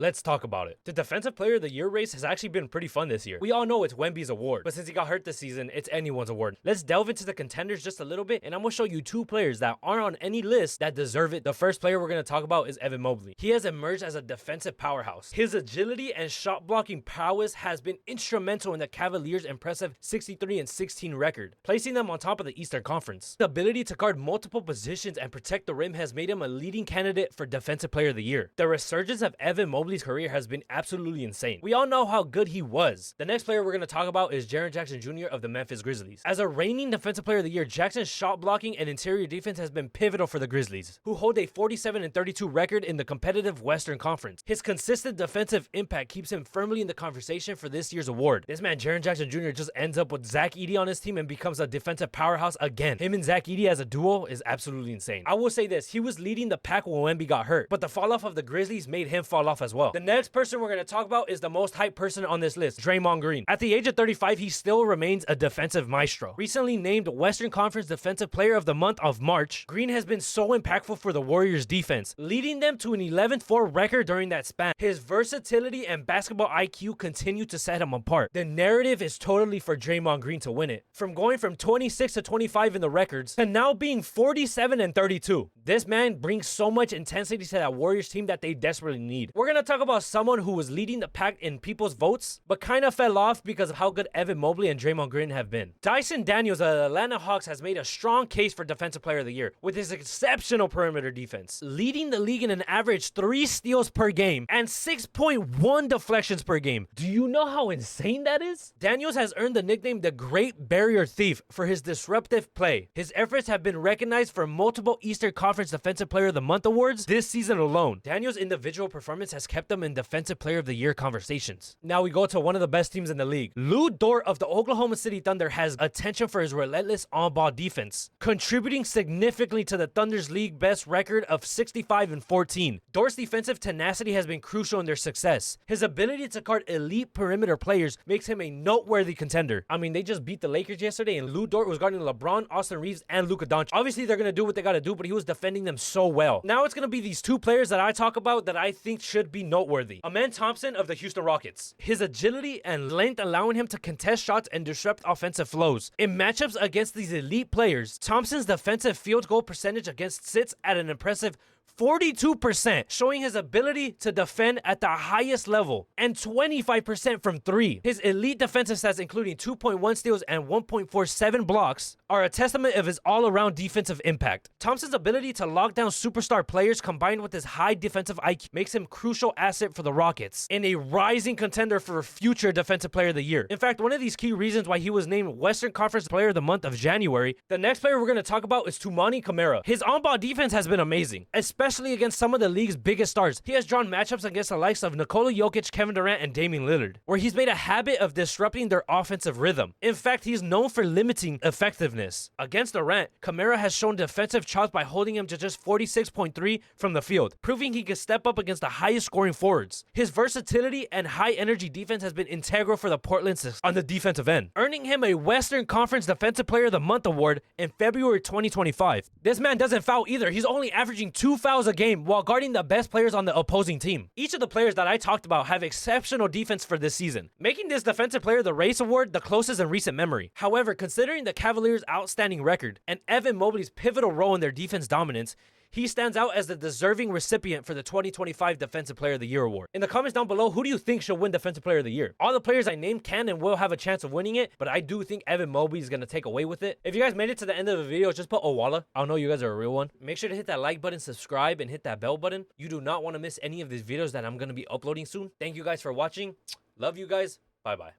Let's talk about it. The Defensive Player of the Year race has actually been pretty fun this year. We all know it's Wemby's award, but since he got hurt this season, it's anyone's award. Let's delve into the contenders just a little bit, and I'm going to show you two players that aren't on any list that deserve it. The first player we're going to talk about is Evan Mobley. He has emerged as a defensive powerhouse. His agility and shot blocking prowess has been instrumental in the Cavaliers' impressive 63-16 record, placing them on top of the Eastern Conference. The ability to guard multiple positions and protect the rim has made him a leading candidate for Defensive Player of the Year. The resurgence of Evan Mobley's career has been absolutely insane. We all know how good he was. The next player we're going to talk about is Jaren Jackson Jr. of the Memphis Grizzlies. As a reigning Defensive Player of the Year, Jackson's shot blocking and interior defense has been pivotal for the Grizzlies, who hold a 47-32 record in the competitive Western Conference. His consistent defensive impact keeps him firmly in the conversation for this year's award. This man, Jaren Jackson Jr., just ends up with Zach Edey on his team and becomes a defensive powerhouse again. Him and Zach Edey as a duo is absolutely insane. I will say this, he was leading the pack when Wemby got hurt, but the fall off of the Grizzlies made him fall off as well. The next person we're going to talk about is the most hyped person on this list, Draymond Green. At the age of 35, he still remains a defensive maestro. Recently named Western Conference Defensive Player of the Month of March, Green has been so impactful for the Warriors defense, leading them to an 11-4 record during that span. His versatility and basketball IQ continue to set him apart. The narrative is totally for Draymond Green to win it. From going from 26 to 25 in the records to now being 47 and 32. This man brings so much intensity to that Warriors team that they desperately need. We're going to talk about someone who was leading the pack in people's votes, but kind of fell off because of how good Evan Mobley and Draymond Green have been. Dyson Daniels of the Atlanta Hawks has made a strong case for Defensive Player of the Year with his exceptional perimeter defense, leading the league in an average 3 steals per game and 6.1 deflections per game. Do you know how insane that is? Daniels has earned the nickname the Great Barrier Thief for his disruptive play. His efforts have been recognized for multiple Eastern Conference Defensive Player of the Month awards this season alone. Daniels' individual performance has kept him in Defensive Player of the Year conversations. Now we go to one of the best teams in the league. Lou Dort of the Oklahoma City Thunder has attention for his relentless on-ball defense, contributing significantly to the Thunder's league best record of 65-14. Dort's defensive tenacity has been crucial in their success. His ability to guard elite perimeter players makes him a noteworthy contender. I mean, they just beat the Lakers yesterday and Lou Dort was guarding LeBron, Austin Reeves, and Luka Doncic. Obviously, they're going to do what they got to do, but he was defending them so well. Now it's going to be these two players that I talk about that I think should be noteworthy. Amen Thompson of the Houston Rockets. His agility and length allowing him to contest shots and disrupt offensive flows. In matchups against these elite players, Thompson's defensive field goal percentage against sits at an impressive 42%, showing his ability to defend at the highest level, and 25% from 3. His elite defensive stats, including 2.1 steals and 1.47 blocks, are a testament of his all-around defensive impact. Thompson's ability to lock down superstar players combined with his high defensive IQ makes him a crucial asset for the Rockets and a rising contender for future Defensive Player of the Year. In fact, one of these key reasons why he was named Western Conference Player of the Month of January. The next player we're going to talk about is Toumani Camara. His on-ball defense has been amazing, especially against some of the league's biggest stars. He has drawn matchups against the likes of Nikola Jokic, Kevin Durant, and Damian Lillard, where he's made a habit of disrupting their offensive rhythm. In fact, he's known for limiting effectiveness. Against Durant, Camara has shown defensive chops by holding him to just 46.3 from the field, proving he can step up against the highest scoring forwards. His versatility and high energy defense has been integral for the Portland Sixers on the defensive end, earning him a Western Conference Defensive Player of the Month award in February 2025. This man doesn't foul either. He's only averaging 2 fouls a game while guarding the best players on the opposing team. Each of the players that I talked about have exceptional defense for this season, making this Defensive Player of the Race award the closest in recent memory. However, considering the Cavaliers' outstanding record and Evan Mobley's pivotal role in their defense dominance, he stands out as the deserving recipient for the 2025 Defensive Player of the Year award. In the comments down below, who do you think should win Defensive Player of the Year? All the players I named can and will have a chance of winning it, but I do think Evan Mobley is going to take away with it. If you guys made it to the end of the video, just put Owala. I'll know you guys are a real one. Make sure to hit that like button, subscribe, and hit that bell button. You do not want to miss any of these videos that I'm going to be uploading soon. Thank you guys for watching. Love you guys. Bye-bye.